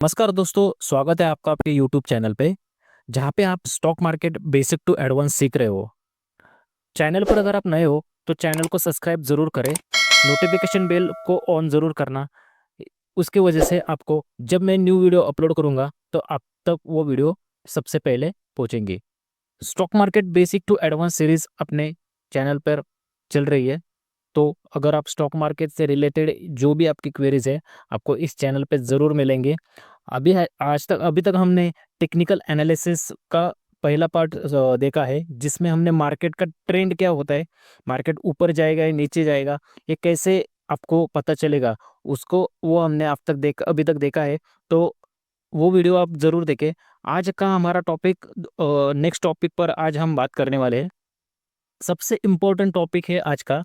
नमस्कार दोस्तों, स्वागत है आपका आपके यूट्यूब चैनल पे जहाँ पे आप stock market basic to advance सीख रहे हो। चैनल पर अगर आप नए हो तो चैनल को सब्सक्राइब ज़रूर करें, नोटिफिकेशन बेल को ऑन ज़रूर करना। उसकी वजह से आपको जब मैं न्यू वीडियो अपलोड करूँगा तो आप तक वो वीडियो सबसे पहले पहुँचेंगी। Stock market basic to advance series अपने चैनल पर चल रही है। तो अगर आप स्टॉक मार्केट से रिलेटेड जो भी आपकी क्वेरीज है आपको इस चैनल पे ज़रूर मिलेंगे। अभी तक हमने टेक्निकल एनालिसिस का पहला पार्ट देखा है जिसमें हमने मार्केट का ट्रेंड क्या होता है, मार्केट ऊपर जाएगा या नीचे जाएगा, ये कैसे आपको पता चलेगा, उसको वो हमने अभी तक देखा है। तो वो वीडियो आप ज़रूर देखें। आज का हमारा टॉपिक, नेक्स्ट टॉपिक पर आज हम बात करने वाले हैं। सबसे इम्पोर्टेंट टॉपिक है आज का,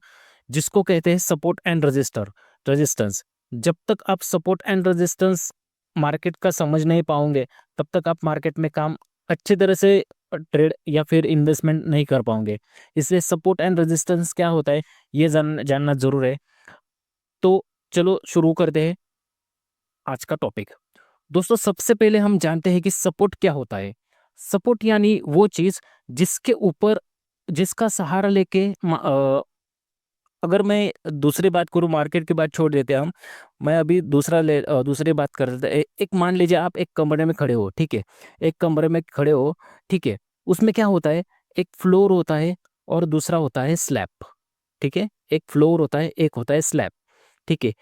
जिसको कहते हैं सपोर्ट एंड रेजिस्टेंस। जब तक आप सपोर्ट एंड रेजिस्टेंस मार्केट का समझ नहीं पाओगे तब तक आप मार्केट में काम अच्छी तरह से ट्रेड या फिर इन्वेस्टमेंट नहीं कर पाओगे। इसलिए सपोर्ट एंड रेजिस्टेंस क्या होता है ये जानना जरूर है। तो चलो शुरू करते हैं आज का टॉपिक। दोस्तों, सबसे पहले हम जानते हैं कि सपोर्ट क्या होता है। सपोर्ट यानी वो चीज जिसके ऊपर जिसका सहारा लेके अगर मैं दूसरी बात करूँ, मार्केट की बात छोड़ देते हैं हम। मैं अभी दूसरी बात कर रहा था। एक मान लीजिए आप एक कमरे में खड़े हो, ठीक है। एक कमरे में खड़े हो, ठीक है। उसमें क्या होता है, एक फ्लोर होता है और दूसरा होता है स्लैब, ठीक है। एक फ्लोर होता है, एक होता है स्लैब, ठीक है।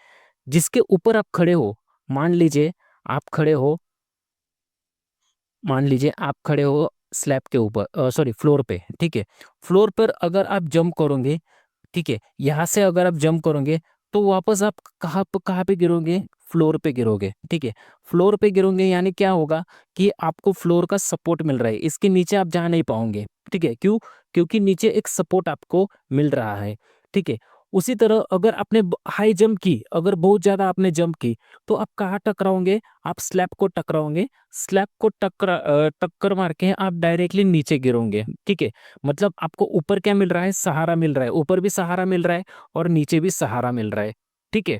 जिसके ऊपर आप खड़े हो, मान लीजिए आप खड़े हो मान लीजिए आप खड़े हो स्लैब के ऊपर, सॉरी फ्लोर पे, ठीक है। फ्लोर पर अगर आप जंप करोगे, ठीक है, यहाँ से अगर आप जंप करोगे तो वापस आप कहाँ पे गिरोगे, फ्लोर पे गिरोगे, ठीक है। फ्लोर पे गिरोगे यानी क्या होगा कि आपको फ्लोर का सपोर्ट मिल रहा है, इसके नीचे आप जा नहीं पाओगे, ठीक है। क्यों? क्योंकि नीचे एक सपोर्ट आपको मिल रहा है, ठीक है। उसी तरह अगर आपने हाई जंप की, अगर बहुत ज्यादा आपने जंप की, तो आप कहाँ टकराओगे, आप स्लैब को टकराओगे। स्लैब को टक्कर मार के आप डायरेक्टली नीचे गिरोगे, ठीक है। मतलब आपको ऊपर क्या मिल रहा है, सहारा मिल रहा है, ऊपर भी सहारा मिल रहा है और नीचे भी सहारा मिल रहा है, ठीक है।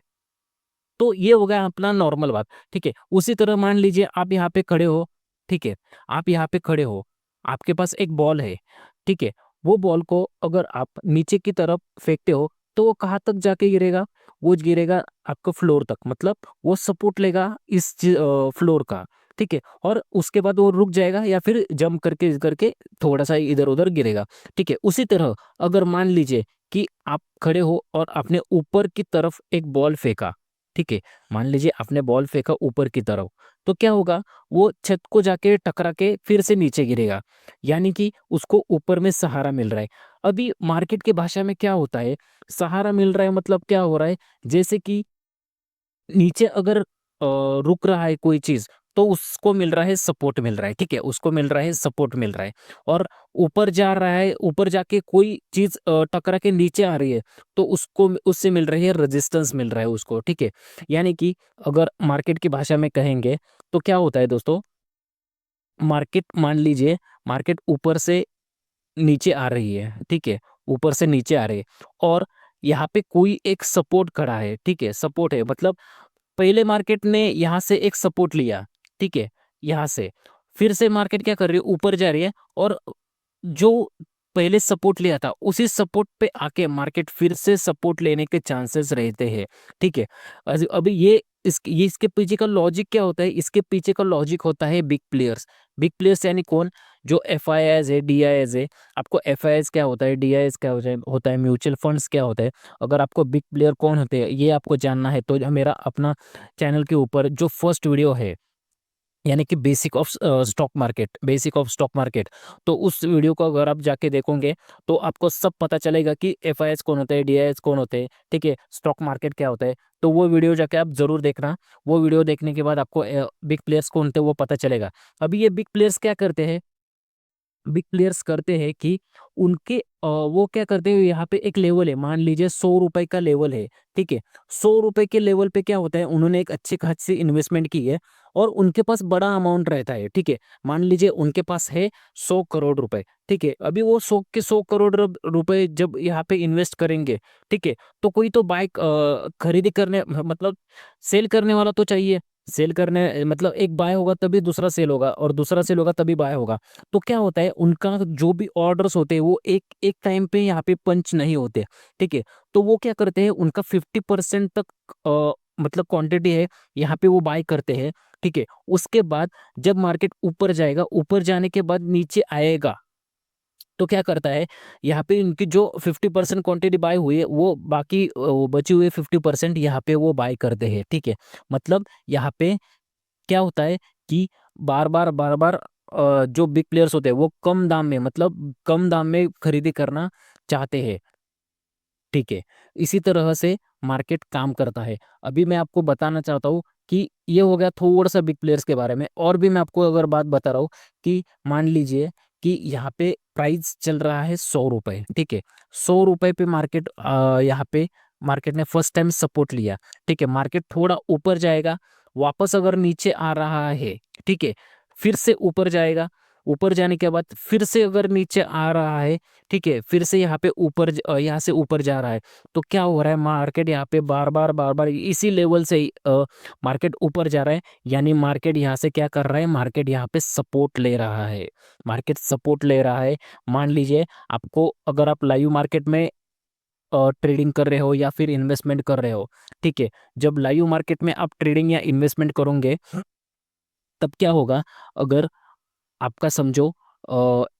तो ये हो गया अपना नॉर्मल बात, ठीक है। उसी तरह मान लीजिए आप यहाँ पे खड़े हो, ठीक है। आप यहाँ पे खड़े हो, आपके पास एक बॉल है, ठीक है। वो बॉल को अगर आप नीचे की तरफ फेंकते हो तो वो कहाँ तक जाके गिरेगा, वो गिरेगा आपको फ्लोर तक, मतलब वो सपोर्ट लेगा इस फ्लोर का, ठीक है। और उसके बाद वो रुक जाएगा या फिर जंप करके करके थोड़ा सा इधर उधर गिरेगा, ठीक है। उसी तरह अगर मान लीजिए कि आप खड़े हो और आपने ऊपर की तरफ एक बॉल फेंका, ठीक है। मान लीजिए आपने बॉल फेंका ऊपर की तरफ, तो क्या होगा, वो छत को जाके टकरा के फिर से नीचे गिरेगा, यानी कि उसको ऊपर में सहारा मिल रहा है। अभी मार्केट की भाषा में क्या होता है, सहारा मिल रहा है मतलब क्या हो रहा है, जैसे कि नीचे अगर रुक रहा है कोई चीज तो उसको मिल रहा है सपोर्ट मिल रहा है, ठीक है। उसको मिल रहा है सपोर्ट मिल रहा है। और ऊपर जा रहा है, ऊपर जाके कोई चीज टकरा के नीचे आ रही है तो उसको उससे मिल रही है रेजिस्टेंस मिल रहा है उसको, ठीक है। यानी कि अगर मार्केट की भाषा में कहेंगे तो क्या होता है दोस्तों, मार्केट मान लीजिए मार्केट ऊपर से नीचे आ रही है, ठीक है। ऊपर से नीचे आ रही है और यहाँ पे कोई एक सपोर्ट खड़ा है, ठीक है। सपोर्ट है मतलब पहले मार्केट ने यहाँ से एक सपोर्ट लिया, ठीक है। यहाँ से फिर से मार्केट क्या कर रही है, ऊपर जा रही है और जो पहले सपोर्ट लिया था उसी सपोर्ट पे आके मार्केट फिर से सपोर्ट लेने के चांसेस रहते हैं, ठीक है। अभी ये इसके पीछे का लॉजिक क्या होता है, इसके पीछे का लॉजिक होता है बिग प्लेयर्स। बिग प्लेयर्स यानी कौन, जो एफ आई एस है, डी आई एस है। आपको एफ आई एस क्या होता है, डी आई एस क्या होता है, म्यूचुअल फंड्स क्या होता है। अगर आपको बिग प्लेयर कौन होते हैं ये आपको जानना है तो मेरा अपना चैनल के ऊपर जो फर्स्ट वीडियो है, यानी कि बेसिक ऑफ स्टॉक मार्केट, तो उस वीडियो को अगर आप जाके देखोगे तो आपको सब पता चलेगा कि एफ आई एस कौन होता है, डी आई एस कौन होते हैं, ठीक है। स्टॉक मार्केट क्या होता है, तो वो वीडियो जाके आप जरूर देखना। वो वीडियो देखने के बाद आपको बिग प्लेयर्स कौन होते हैं वो पता चलेगा। अभी ये बिग प्लेयर्स क्या करते हैं, बिग प्लेयर्स करते हैं कि उनके वो क्या करते हैं, यहाँ पे एक लेवल है, मान लीजिए 100 रुपए का लेवल है, ठीक है। 100 रुपए के लेवल पे क्या होता है, उन्होंने एक अच्छी खासी इन्वेस्टमेंट की है और उनके पास बड़ा अमाउंट रहता है, ठीक है। मान लीजिए उनके पास है 100 करोड़ रुपए, ठीक है। अभी वो 100 के 100 करोड़ रुपए जब यहाँ पे इन्वेस्ट करेंगे, ठीक है, तो कोई तो बाइक खरीदी करने मतलब सेल करने वाला तो चाहिए, सेल करने मतलब एक बाय होगा तभी दूसरा सेल होगा, और दूसरा सेल होगा तभी बाय होगा। तो क्या होता है, उनका जो भी ऑर्डर्स होते हैं वो एक एक टाइम पे यहाँ पे पंच नहीं होते। ठीक है, तो वो क्या करते हैं, उनका 50% तक मतलब क्वांटिटी है, यहाँ पे वो बाय करते हैं। ठीक है, उसके बाद जब मार्केट ऊपर जाएगा, ऊपर जाने के बाद नीचे आएगा, तो क्या करता है, यहाँ पे इनकी जो 50% क्वांटिटी बाय हुई है, वो बाकी वो बची हुई 50% यहाँ पे वो बाय करते हैं। ठीक है, मतलब यहाँ पे क्या होता है कि बार बार जो बिग प्लेयर्स होते हैं वो कम दाम में, मतलब कम दाम में खरीदी करना चाहते हैं। ठीक है, इसी तरह से मार्केट काम करता है। अभी मैं आपको बताना चाहता हूँ कि ये हो गया थोड़ा सा बिग प्लेयर्स के बारे में, और भी मैं आपको अगर बात बता रहा हूँ कि मान लीजिए कि यहाँ पे प्राइस चल रहा है 100 रुपए। ठीक है, 100 रुपए पे मार्केट यहाँ पे मार्केट ने फर्स्ट टाइम सपोर्ट लिया। ठीक है, मार्केट थोड़ा ऊपर जाएगा, वापस अगर नीचे आ रहा है, ठीक है, फिर से ऊपर जाएगा, ऊपर जाने के बाद फिर से अगर नीचे आ रहा है, ठीक है, फिर से यहाँ पे ऊपर यहाँ से ऊपर जा रहा है, तो क्या हो रहा है, मार्केट यहाँ पे बार बार इसी लेवल से ही मार्केट ऊपर जा रहा है। यानी मार्केट यहाँ से क्या कर रहा है, मार्केट यहाँ पे सपोर्ट ले रहा है, मार्केट सपोर्ट ले रहा है। मान लीजिए आपको, अगर आप लाइव मार्केट में ट्रेडिंग कर रहे हो या फिर इन्वेस्टमेंट कर रहे हो, ठीक है, जब लाइव मार्केट में आप ट्रेडिंग या इन्वेस्टमेंट करोगे, तब क्या होगा, अगर आपका समझो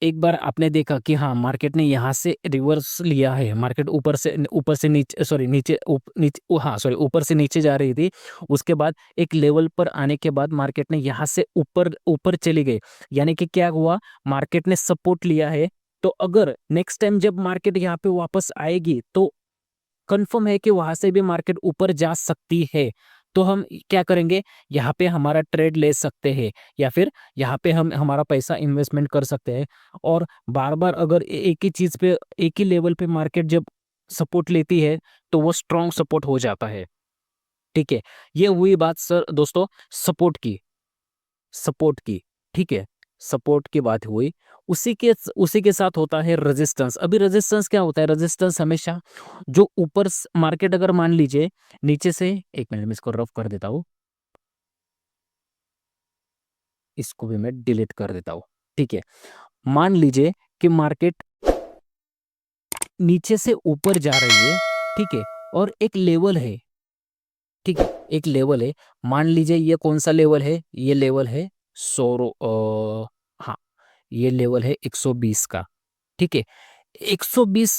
एक बार आपने देखा कि हाँ मार्केट ने यहाँ से रिवर्स लिया है, मार्केट ऊपर से नीचे, सॉरी नीचे नीचे हाँ सॉरी ऊपर से नीचे जा रही थी, उसके बाद एक लेवल पर आने के बाद मार्केट ने यहाँ से ऊपर ऊपर चली गई। यानी कि क्या हुआ, मार्केट ने सपोर्ट लिया है। तो अगर नेक्स्ट टाइम जब मार्केट यहाँ पे वापस आएगी, तो कंफर्म है कि वहां से भी मार्केट ऊपर जा सकती है। तो हम क्या करेंगे, यहाँ पे हमारा ट्रेड ले सकते हैं, या फिर यहाँ पे हम हमारा पैसा इन्वेस्टमेंट कर सकते हैं। और बार बार अगर एक ही चीज पे, एक ही लेवल पे मार्केट जब सपोर्ट लेती है, तो वो स्ट्रॉन्ग सपोर्ट हो जाता है। ठीक है, ये हुई बात सर दोस्तों सपोर्ट की, सपोर्ट की। ठीक है, सपोर्ट की बात हुई। उसी के साथ होता है रेजिस्टेंस। अभी रेजिस्टेंस क्या होता है, रेजिस्टेंस हमेशा जो ऊपर मार्केट अगर मान लीजिए नीचे से, एक मिनट में इसको रफ कर देता हूँ, इसको भी मैं डिलीट कर देता हूँ। ठीक है, मान लीजिए कि मार्केट नीचे से ऊपर जा रही है, ठीक है, और एक लेवल है, ठीक है, एक लेवल है। मान लीजिए ये कौन सा लेवल है, ये लेवल है सौ हाँ, ये लेवल है 120 का। ठीक है, 120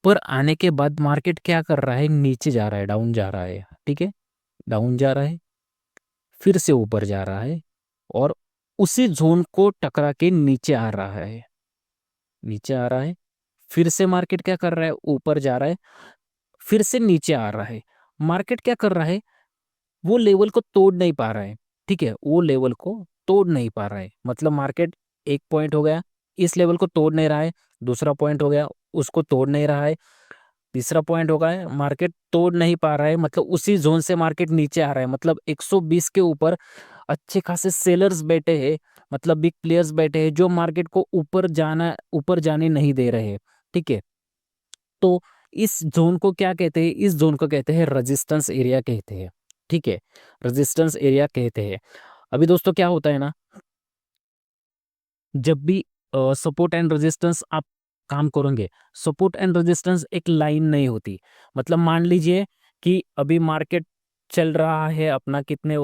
पर आने के बाद मार्केट क्या कर रहा है, नीचे जा रहा है, डाउन जा रहा है। ठीक है, डाउन जा रहा है, फिर से ऊपर जा रहा है, और उसी जोन को टकरा के नीचे आ रहा है, नीचे आ रहा है, फिर से मार्केट क्या कर रहा है, ऊपर जा रहा है, फिर से नीचे आ रहा है। मार्केट क्या कर रहा है, वो लेवल को तोड़ नहीं पा रहा है। ठीक है, वो लेवल को तोड़ नहीं पा रहा है, मतलब मार्केट एक पॉइंट हो गया, इस लेवल को तोड़ नहीं रहा है, दूसरा पॉइंट हो गया, उसको तोड़ नहीं रहा है, तीसरा पॉइंट होगा है, मार्केट तोड़ नहीं पा रहा है, मतलब उसी जोन से मार्केट नीचे आ रहा है। मतलब 120 के ऊपर अच्छे खासे सेलर्स बैठे हैं, मतलब बिग प्लेयर्स बैठे हैं, जो मार्केट को ऊपर जाने नहीं दे रहे हैं। ठीक है, तो इस जोन को क्या कहते हैं, इस जोन को कहते हैं रेजिस्टेंस एरिया कहते हैं। ठीक है, रेजिस्टेंस एरिया कहते हैं। अभी दोस्तों क्या होता है ना, जब भी सपोर्ट एंड रेजिस्टेंस आप काम करोगे, सपोर्ट एंड रेजिस्टेंस एक लाइन नहीं होती। मतलब मान लीजिए कि अभी मार्केट चल रहा है अपना कितने,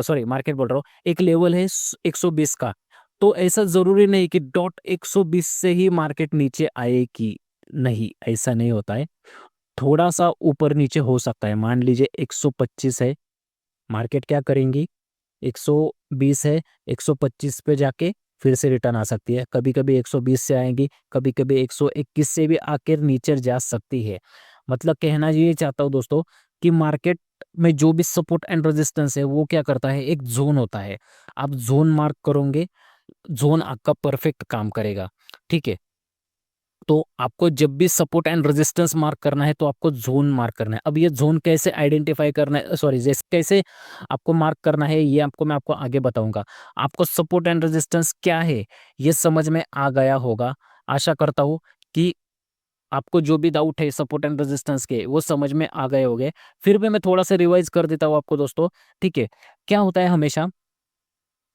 सॉरी मार्केट बोल रहा हूँ, एक लेवल है 120 का, तो ऐसा जरूरी नहीं कि डॉट 120 से ही मार्केट नीचे आएगी, नहीं ऐसा नहीं होता है। थोड़ा सा ऊपर नीचे हो सकता है। मान लीजिए 125 है, मार्केट क्या करेंगी, 120 है, 125 पे जाके फिर से रिटर्न आ सकती है, कभी कभी 120 से आएंगी, कभी कभी 121 से भी आकर नीचे जा सकती है। मतलब कहना ये चाहता हूँ दोस्तों कि मार्केट में जो भी सपोर्ट एंड रेजिस्टेंस है वो क्या करता है, एक जोन होता है। आप जोन मार्क करोगे, जोन आपका परफेक्ट काम करेगा। ठीक है, तो आपको जब भी सपोर्ट एंड रेजिस्टेंस मार्क करना है, तो आपको जोन मार्क करना है। अब ये जोन कैसे आइडेंटिफाई करना है, सॉरी जैसे कैसे आपको मार्क करना है, ये मैं आपको आगे बताऊंगा। आपको सपोर्ट एंड रेजिस्टेंस क्या है ये समझ में आ गया होगा। आशा करता हूँ कि आपको जो भी डाउट है सपोर्ट एंड रेजिस्टेंस के वो समझ में आ गए होंगे। फिर भी मैं थोड़ा सा रिवाइज कर देता हूँ आपको दोस्तों। ठीक है, क्या होता है हमेशा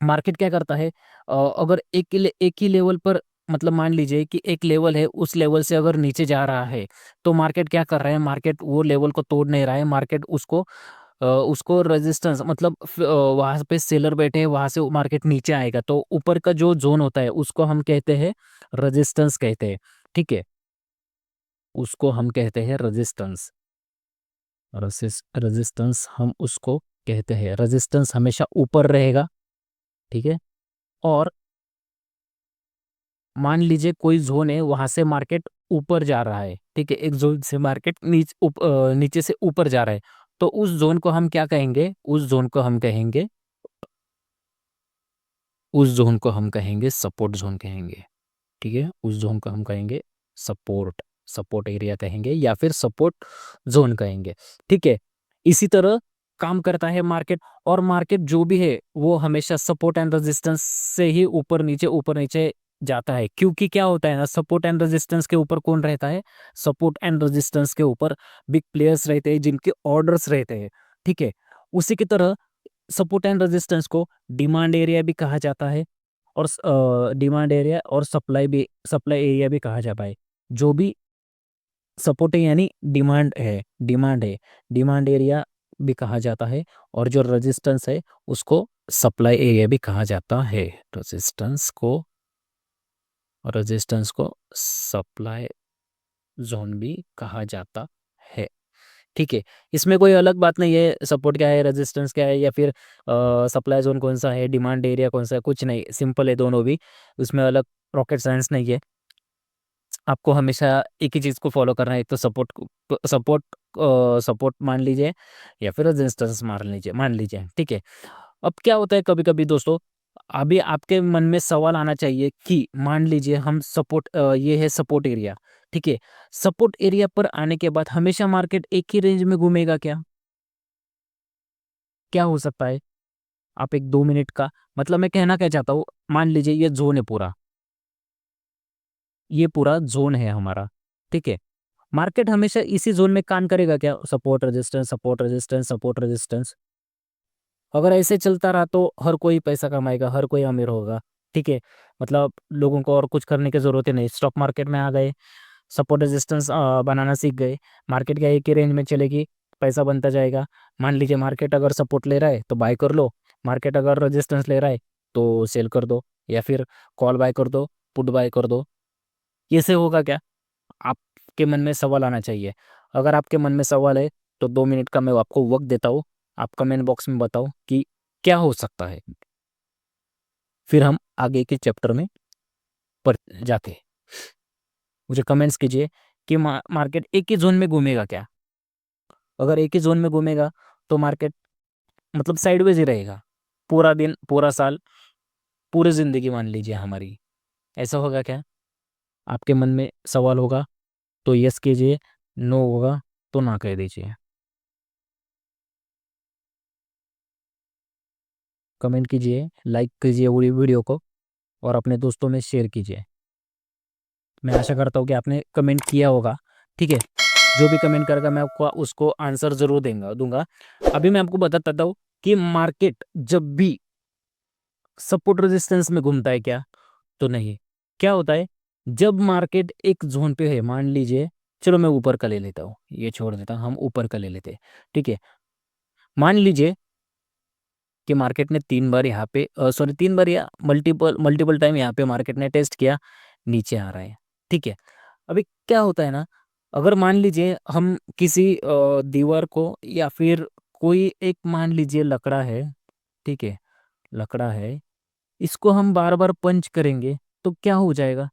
मार्केट क्या करता है, अगर एक ही लेवल पर, मतलब मान लीजिए कि एक लेवल है, उस लेवल से अगर नीचे जा रहा है तो मार्केट क्या कर रहा है, मार्केट वो लेवल को तोड़ नहीं रहा है, मार्केट उसको रेजिस्टेंस मतलब वहां पे सेलर बैठे हैं, वहां से मार्केट नीचे आएगा तो ऊपर का जो जोन होता है उसको हम कहते हैं रेजिस्टेंस कहते हैं। ठीक है, उसको हम कहते हैं रेजिस्टेंस। रेजिस्टेंस हम उसको कहते हैं, रेजिस्टेंस हमेशा ऊपर रहेगा। ठीक है, और मान लीजिए कोई जोन है, वहां से मार्केट ऊपर जा रहा है। ठीक है, एक जोन से मार्केट नीचे से ऊपर जा रहा है, तो उस जोन को हम क्या कहेंगे, उस जोन को हम कहेंगे सपोर्ट जोन कहेंगे। ठीक है, उस जोन को हम कहेंगे सपोर्ट सपोर्ट एरिया कहेंगे या फिर सपोर्ट जोन कहेंगे। ठीक है, इसी तरह काम करता है मार्केट। और मार्केट जो भी है वो हमेशा सपोर्ट एंड रेजिस्टेंस से ही ऊपर नीचे जाता है, क्योंकि क्या होता है ना, सपोर्ट एंड रेजिस्टेंस के ऊपर कौन रहता है, सपोर्ट एंड रेजिस्टेंस के ऊपर बिग प्लेयर्स रहते हैं जिनके ऑर्डर्स रहते हैं। ठीक है, उसी की तरह सपोर्ट एंड रेजिस्टेंस को डिमांड एरिया भी कहा जाता है, और डिमांड एरिया और सप्लाई एरिया भी कहा जाता है। जो भी सपोर्ट है यानी डिमांड है, डिमांड एरिया भी कहा जाता है, और जो रेजिस्टेंस है उसको सप्लाई एरिया भी कहा जाता है। रेजिस्टेंस को रेजिस्टेंस को सप्लाई जोन भी कहा जाता है। ठीक है, इसमें कोई अलग बात नहीं है, सपोर्ट क्या है, रेजिस्टेंस क्या है, या फिर सप्लाई जोन कौन सा है, डिमांड एरिया कौन सा है, कुछ नहीं, सिंपल है दोनों भी। उसमें अलग रॉकेट साइंस नहीं है। आपको हमेशा एक ही चीज़ को फॉलो करना है, एक तो सपोर्ट सपोर्ट मान लीजिए, या फिर रेजिस्टेंस मान लीजिए। ठीक है, अब क्या होता है कभी कभी दोस्तों, अभी आपके मन में सवाल आना चाहिए कि मान लीजिए हम ये है सपोर्ट एरिया। ठीक है, सपोर्ट एरिया पर आने के बाद हमेशा मार्केट एक ही रेंज में घूमेगा क्या, क्या हो सकता है। आप एक 2 मिनट का, मतलब मैं कहना क्या चाहता हूँ, मान लीजिए ये जोन है पूरा, ये पूरा जोन है हमारा। ठीक है, मार्केट हमेशा इसी जोन में काम करेगा क्या, support resistance support resistance support resistance. अगर ऐसे चलता रहा तो हर कोई पैसा कमाएगा, हर कोई अमीर होगा। ठीक है, मतलब लोगों को और कुछ करने की जरूरत ही नहीं, स्टॉक मार्केट में आ गए, सपोर्ट रेजिस्टेंस बनाना सीख गए, मार्केट क्या एक ही रेंज में चलेगी, पैसा बनता जाएगा। मान लीजिए मार्केट अगर सपोर्ट ले रहा है तो बाय कर लो, मार्केट अगर रेजिस्टेंस ले रहा है तो सेल कर दो, या फिर कॉल बाय कर दो, पुट बाय कर दो। ये से होगा क्या, आपके मन में सवाल आना चाहिए। अगर आपके मन में सवाल है तो 2 मिनट का मैं आपको वक्त देता हूँ, आप कमेंट बॉक्स में बताओ कि क्या हो सकता है, फिर हम आगे के चैप्टर में पर जाते हैं। मुझे कमेंट्स कीजिए कि मार्केट एक ही जोन में घूमेगा क्या। अगर एक ही जोन में घूमेगा तो मार्केट मतलब साइडवेज ही रहेगा, पूरा दिन, पूरा साल, पूरी जिंदगी मान लीजिए हमारी, ऐसा होगा क्या। आपके मन में सवाल होगा तो यस कीजिए, नो होगा तो ना कह दीजिए। कमेंट कीजिए, लाइक कीजिए पूरी वीडियो को, और अपने दोस्तों में शेयर कीजिए। मैं आशा करता हूँ कि आपने कमेंट किया होगा। ठीक है, जो भी कमेंट करेगा मैं आपको उसको आंसर जरूर दूंगा। अभी मैं आपको बताता हूँ कि मार्केट जब भी सपोर्ट रेजिस्टेंस में घूमता है क्या, तो नहीं। क्या होता है, जब मार्केट एक जोन पे है, मान लीजिए, चलो मैं ऊपर का ले लेता हूँ, ये छोड़ देता हूँ, हम ऊपर का ले लेते हैं। ठीक है, मान लीजिए कि मार्केट ने 3 बार यहाँ पे, सॉरी 3 बार या मल्टीपल मल्टीपल टाइम यहाँ पे मार्केट ने टेस्ट किया, नीचे आ रहा है। ठीक है, अभी क्या होता है ना, अगर मान लीजिए हम किसी दीवार को, या फिर कोई एक मान लीजिए लकड़ा है, ठीक है, लकड़ा है, इसको हम बार बार पंच करेंगे तो क्या हो जाएगा,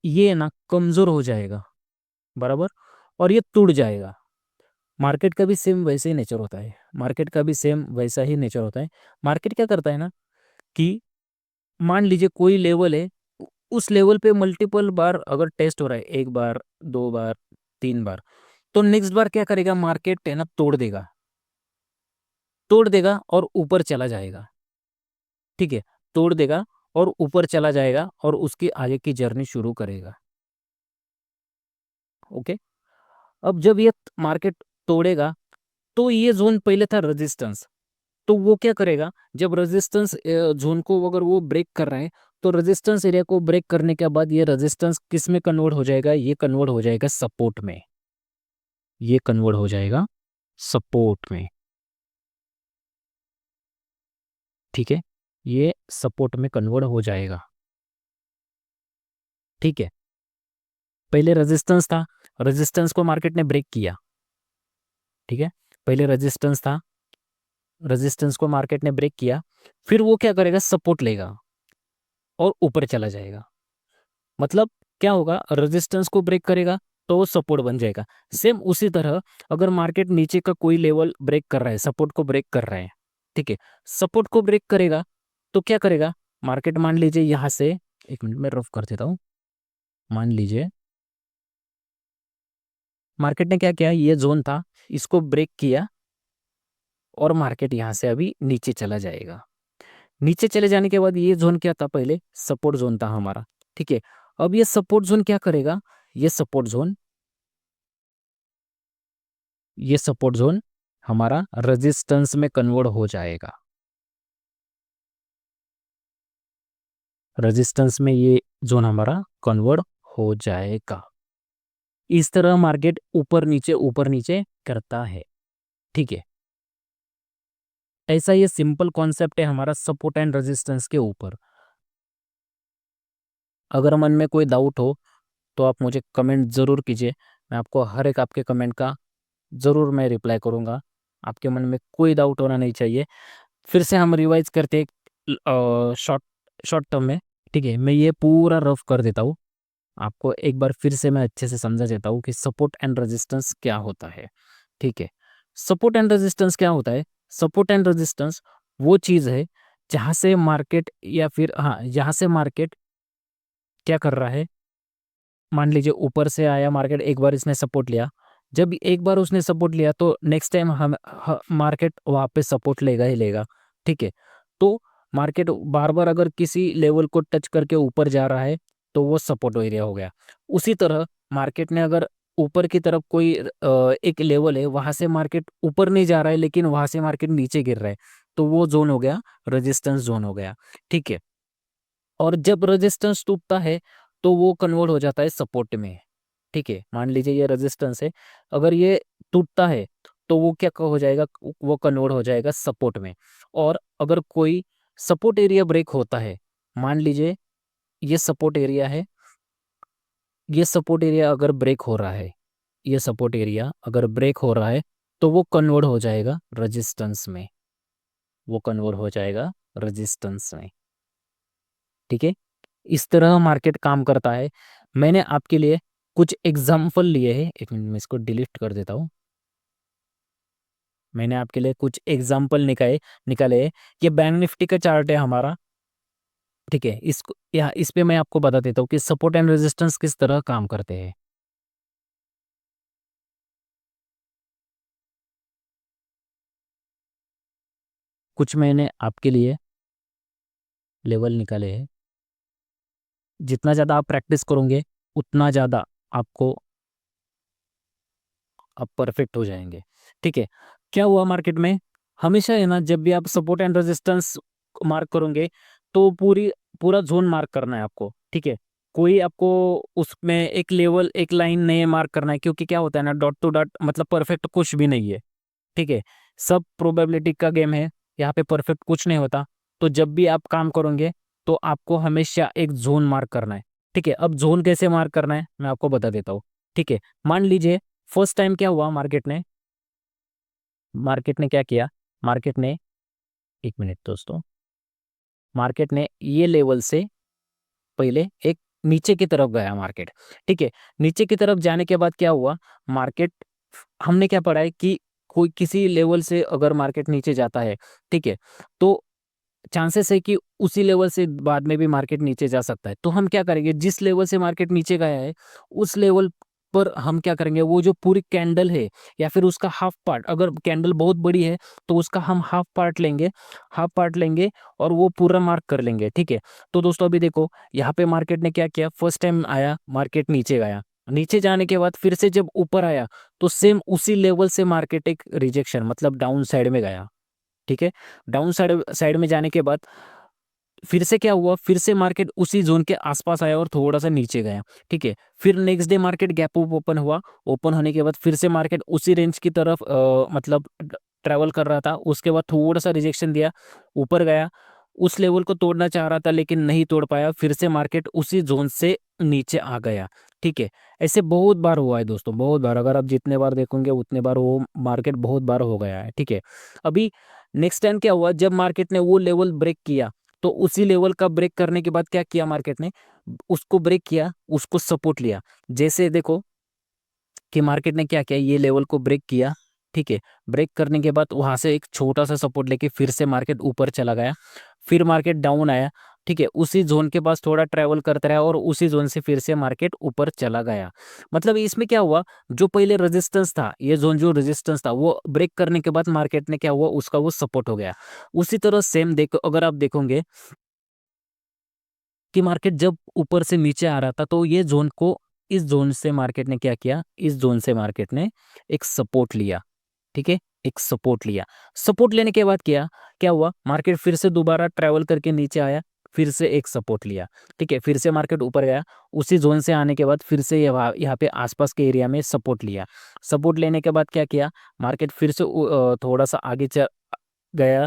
ये ना कमजोर हो जाएगा, बराबर, और ये टूट जाएगा। मार्केट का भी सेम वैसे ही नेचर होता है, मार्केट का भी सेम वैसा ही नेचर होता है। मार्केट क्या करता है ना कि मान लीजिए कोई लेवल है, उस लेवल पे मल्टीपल बार अगर टेस्ट हो रहा है, 1 बार, 2 बार, 3 बार, तो नेक्स्ट बार क्या करेगा, मार्केट है ना तोड़ देगा और ऊपर चला जाएगा। ठीक है, तोड़ देगा और ऊपर चला जाएगा और उसकी आगे की जर्नी शुरू करेगा। ओके। अब जब ये मार्केट तोड़ेगा तो ये जोन पहले था रेजिस्टेंस, तो वो क्या करेगा, जब रेजिस्टेंस जोन को अगर वो ब्रेक कर रहा है तो रेजिस्टेंस एरिया को ब्रेक करने के बाद ये रेजिस्टेंस किस में कन्वर्ट हो जाएगा, ये कन्वर्ट हो जाएगा सपोर्ट में, ये कन्वर्ट हो जाएगा सपोर्ट में। ठीक है, ये सपोर्ट में कन्वर्ट हो जाएगा। ठीक है, पहले रेजिस्टेंस था, रेजिस्टेंस को मार्केट ने ब्रेक किया। ठीक है, पहले रेजिस्टेंस था, रेजिस्टेंस को मार्केट ने ब्रेक किया, फिर वो क्या करेगा, सपोर्ट लेगा और ऊपर चला जाएगा। मतलब क्या होगा, रेजिस्टेंस को ब्रेक करेगा तो सपोर्ट बन जाएगा। सेम उसी तरह अगर मार्केट नीचे का कोई लेवल ब्रेक कर रहा है, सपोर्ट को ब्रेक कर रहा है, ठीक है, सपोर्ट को ब्रेक करेगा तो क्या करेगा मार्केट, मान लीजिए यहां से, एक मिनट में रफ कर देता हूं, मान लीजिए मार्केट ने क्या किया, ये जोन था, इसको ब्रेक किया और मार्केट यहां से अभी नीचे चला जाएगा। नीचे चले जाने के बाद ये जोन क्या था, पहले सपोर्ट जोन था हमारा। ठीक है, अब ये सपोर्ट जोन क्या करेगा, ये सपोर्ट जोन, ये सपोर्ट जोन हमारा रेजिस्टेंस में कन्वर्ट हो जाएगा। रेजिस्टेंस में ये जोन हमारा कन्वर्ट हो जाएगा। इस तरह मार्केट ऊपर नीचे करता है। ठीक है, ऐसा ये सिंपल कॉन्सेप्ट है हमारा सपोर्ट एंड रेजिस्टेंस के ऊपर। अगर मन में कोई डाउट हो तो आप मुझे कमेंट ज़रूर कीजिए, मैं आपको हर एक आपके कमेंट का ज़रूर मैं रिप्लाई करूँगा। आपके मन में कोई डाउट होना नहीं चाहिए। फिर से हम रिवाइज करते हैं शॉर्ट शॉर्ट टर्म में। ठीक है, मैं ये पूरा रफ कर देता हूँ आपको, एक बार फिर से मैं अच्छे से समझा देता हूँ कि सपोर्ट एंड रेजिस्टेंस क्या होता है। ठीक है, सपोर्ट एंड रेजिस्टेंस क्या होता है, सपोर्ट एंड रेजिस्टेंस वो चीज़ है जहाँ से मार्केट, या फिर हाँ, जहाँ से मार्केट क्या कर रहा है, मान लीजिए ऊपर से आया मार्केट, एक बार इसने सपोर्ट लिया, जब एक बार उसने सपोर्ट लिया तो नेक्स्ट टाइम मार्केट वहाँ पे सपोर्ट लेगा ही लेगा। ठीक है, तो मार्केट बार बार अगर किसी लेवल को टच करके ऊपर जा रहा है तो वो सपोर्ट एरिया हो गया। उसी तरह मार्केट ने अगर ऊपर की तरफ कोई एक लेवल है, वहां से मार्केट ऊपर नहीं जा रहा है लेकिन वहां से मार्केट नीचे गिर रहा है, तो वो जोन हो गया रेजिस्टेंस जोन हो गया। ठीक है, और जब रेजिस्टेंस टूटता है तो वो कन्वर्ट हो जाता है सपोर्ट में। ठीक है, मान लीजिए ये रेजिस्टेंस है, अगर ये टूटता है तो वो क्या हो जाएगा, वो कन्वर्ट हो जाएगा सपोर्ट में। और अगर कोई सपोर्ट एरिया ब्रेक होता है, मान लीजिए ये सपोर्ट एरिया है, ये सपोर्ट एरिया अगर ब्रेक हो रहा है, ये सपोर्ट एरिया अगर ब्रेक हो रहा है तो वो कन्वर्ट हो जाएगा रेजिस्टेंस में, वो कन्वर्ट हो जाएगा रेजिस्टेंस में। ठीक है, इस तरह मार्केट काम करता है। मैंने आपके लिए कुछ एग्जाम्पल लिए हैं, एक मिनट में इसको डिलीट कर देता हूँ। मैंने आपके लिए कुछ एग्जाम्पल निकाले हैं। ये बैंक निफ्टी का चार्ट है हमारा। ठीक है, इसको यहाँ इस पे मैं आपको बता देता हूँ कि सपोर्ट एंड रेजिस्टेंस किस तरह काम करते हैं। कुछ मैंने आपके लिए लेवल निकाले हैं, जितना ज़्यादा आप प्रैक्टिस करोगे उतना ज़्यादा आपको आप परफेक्ट हो जाएंगे। ठीक है, क्या हुआ मार्केट में, हमेशा है ना, जब भी आप सपोर्ट एंड रेजिस्टेंस मार्क करोगे तो पूरा जोन मार्क करना है आपको। ठीक है, कोई आपको उसमें एक लेवल एक लाइन नहीं मार्क करना है, क्योंकि क्या होता है ना, डॉट टू डॉट मतलब परफेक्ट कुछ भी नहीं है। ठीक है, सब प्रोबेबिलिटी का गेम है, यहाँ पे परफेक्ट कुछ नहीं होता। तो जब भी आप काम करोगे तो आपको हमेशा एक जोन मार्क करना है। ठीक है, अब जोन कैसे मार्क करना है मैं आपको बता देता हूँ। ठीक है, मान लीजिए फर्स्ट टाइम क्या हुआ, मार्केट ने क्या किया, मार्केट ने, एक मिनट दोस्तों, मार्केट ने ये लेवल से पहले एक नीचे की तरफ गया मार्केट। ठीक है, नीचे की तरफ जाने के बाद क्या हुआ, मार्केट, हमने क्या पढ़ा है कि कोई किसी लेवल से अगर मार्केट नीचे जाता है, ठीक है, तो चांसेस है कि उसी लेवल से बाद में भी मार्केट नीचे जा सकता है। तो हम क्या करेंगे, जिस लेवल से मार्केट नीचे गया है उस लेवल पर हम क्या करेंगे, वो जो पूरी कैंडल है या फिर उसका हाफ पार्ट, अगर कैंडल बहुत बड़ी है तो उसका हम हाफ पार्ट लेंगे, हाफ पार्ट लेंगे और वो पूरा मार्क कर लेंगे। ठीक है, तो दोस्तों अभी देखो यहाँ पे मार्केट ने क्या किया, फर्स्ट टाइम आया मार्केट नीचे गया, नीचे जाने के बाद फिर से जब ऊपर आया तो सेम उसी लेवल से मार्केट एक रिजेक्शन मतलब डाउन साइड में गया। ठीक है, डाउन साइड साइड में जाने के बाद फिर से क्या हुआ, फिर से मार्केट उसी जोन के आसपास आया और थोड़ा सा नीचे गया। ठीक है, फिर next day market gap up open हुआ। ओपन होने के बाद फिर से मार्केट उसी रेंज की तरफ मतलब ट्रैवल कर रहा था। उसके बाद थोड़ा सा रिजेक्शन दिया, ऊपर गया, उस लेवल को तोड़ना चाह रहा था लेकिन नहीं तोड़ पाया। फिर से मार्केट उसी जोन से नीचे आ गया। ठीक है, ऐसे बहुत बार हुआ है दोस्तों, बहुत बार। अगर आप जितने बार देखोगे उतने बार वो मार्केट बहुत बार हो गया है। ठीक है, अभी नेक्स्ट टाइम क्या हुआ, जब मार्केट ने वो लेवल ब्रेक किया तो उसी लेवल का ब्रेक करने के बाद क्या किया मार्केट ने, उसको ब्रेक किया, उसको सपोर्ट लिया। जैसे देखो कि मार्केट ने क्या किया, ये लेवल को ब्रेक किया। ठीक है, ब्रेक करने के बाद वहां से एक छोटा सा सपोर्ट लेके फिर से मार्केट ऊपर चला गया, फिर मार्केट डाउन आया। ठीक है, उसी जोन के पास थोड़ा ट्रेवल करता रहा और उसी जोन से फिर से मार्केट ऊपर चला गया। मतलब इसमें क्या हुआ, जो पहले रेजिस्टेंस था, ये जोन जो रेजिस्टेंस था वो ब्रेक करने के बाद मार्केट ने क्या हुआ, उसका वो सपोर्ट हो गया। उसी तरह सेम देखो, अगर आप देखोगे कि मार्केट जब ऊपर से नीचे आ रहा था तो ये जोन को, इस जोन से मार्केट ने क्या किया, इस जोन से मार्केट ने एक सपोर्ट लिया। ठीक है, एक सपोर्ट लिया। सपोर्ट लेने के बाद क्या क्या हुआ, मार्केट फिर से दोबारा ट्रेवल करके नीचे आया, फिर से एक सपोर्ट लिया। ठीक है, फिर से मार्केट ऊपर गया, उसी जोन से आने के बाद फिर से यहाँ पे आसपास के एरिया में सपोर्ट लिया। सपोर्ट लेने के बाद क्या किया, मार्केट फिर से थोड़ा सा आगे गया,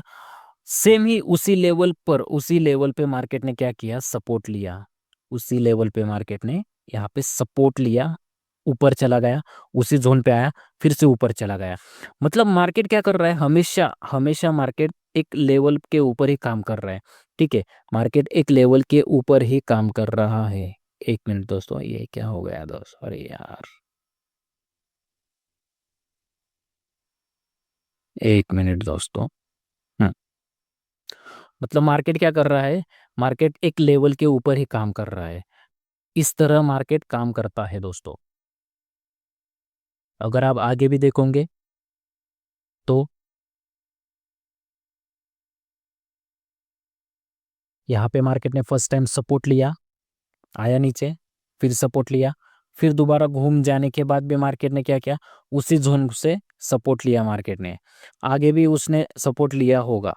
सेम ही उसी लेवल पर, उसी लेवल पे मार्केट ने क्या किया, सपोर्ट लिया। उसी लेवल पे मार्केट ने यहाँ पे सपोर्ट लिया, ऊपर चला गया, उसी जोन पे आया, फिर से ऊपर चला गया। मतलब मार्केट क्या कर रहा है, हमेशा हमेशा मार्केट एक लेवल के ऊपर ही काम कर रहा है। ठीक है, मार्केट एक लेवल के ऊपर ही काम कर रहा है। एक मिनट दोस्तों, ये क्या हो गया दोस्त, अरे यार, एक मिनट दोस्तों। हम्म, मतलब मार्केट क्या कर रहा है, मार्केट एक लेवल के ऊपर ही काम कर रहा है। इस तरह मार्केट काम करता है दोस्तों। अगर आप आगे भी देखोगे तो यहाँ पे मार्केट ने फर्स्ट टाइम सपोर्ट लिया, आया नीचे, फिर सपोर्ट लिया, फिर दोबारा घूम जाने के बाद भी मार्केट ने क्या किया, उसी जोन से सपोर्ट लिया मार्केट ने। आगे भी उसने सपोर्ट लिया होगा,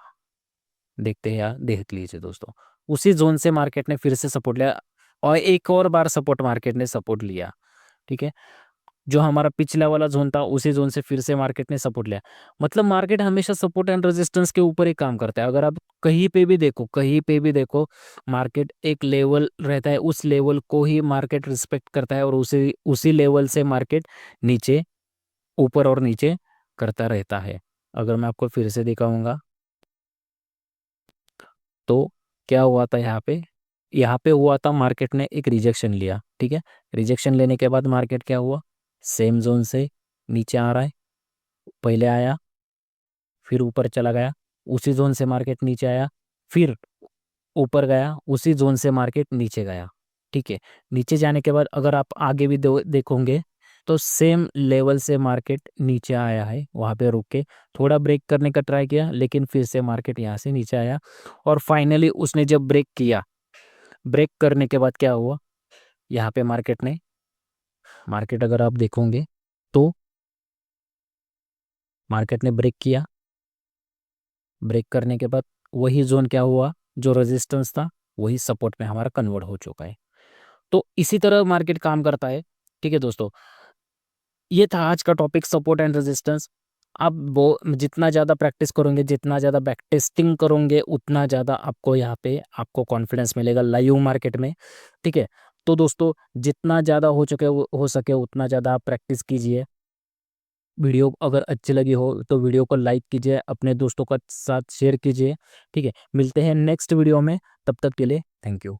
देखते हैं यार, देख लीजिए दोस्तों। उसी जोन से मार्केट ने फिर से सपोर्ट लिया और एक और बार सपोर्ट मार्केट ने सपोर्ट लिया। ठीक है, जो हमारा पिछला वाला जोन था उसी जोन से फिर से मार्केट ने सपोर्ट लिया। मतलब मार्केट हमेशा सपोर्ट एंड रेजिस्टेंस के ऊपर ही काम करता है। अगर आप कहीं पे भी देखो, कहीं पे भी देखो, मार्केट एक लेवल रहता है, उस लेवल को ही मार्केट रिस्पेक्ट करता है और उसी उसी लेवल से मार्केट नीचे, ऊपर और नीचे करता रहता है। अगर मैं आपको फिर से दिखाऊंगा तो क्या हुआ था यहाँ पे, यहाँ पे हुआ था मार्केट ने एक रिजेक्शन लिया। ठीक है, रिजेक्शन लेने के बाद मार्केट क्या हुआ, सेम जोन से नीचे आ रहा है, पहले आया, फिर ऊपर चला गया, उसी जोन से मार्केट नीचे आया, फिर ऊपर गया, उसी जोन से मार्केट नीचे गया। ठीक है, नीचे जाने के बाद अगर आप आगे भी देखोगे तो सेम लेवल से मार्केट नीचे आया है, वहाँ पे रुक के थोड़ा ब्रेक करने का ट्राई किया लेकिन फिर से मार्केट यहाँ से नीचे आया। और फाइनली उसने जब ब्रेक किया, ब्रेक करने के बाद क्या हुआ, यहाँ पे मार्केट ने, मार्केट अगर आप देखोगे तो मार्केट ने ब्रेक किया, ब्रेक करने के बाद वही जोन क्या हुआ, जो रेजिस्टेंस था वही सपोर्ट में हमारा कन्वर्ट हो चुका है। तो इसी तरह मार्केट काम करता है। ठीक है दोस्तों, ये था आज का टॉपिक, सपोर्ट एंड रेजिस्टेंस। आप वो जितना ज़्यादा प्रैक्टिस करोगे, जितना ज़्यादा बैक टेस्टिंग करोगे, उतना ज़्यादा आपको यहाँ पे आपको कॉन्फिडेंस मिलेगा लाइव मार्केट में। ठीक है, तो दोस्तों जितना ज़्यादा हो सके उतना ज़्यादा आप प्रैक्टिस कीजिए। वीडियो अगर अच्छी लगी हो तो वीडियो को लाइक कीजिए, अपने दोस्तों के साथ शेयर कीजिए। ठीक है, मिलते हैं नेक्स्ट वीडियो में, तब तक के लिए थैंक यू।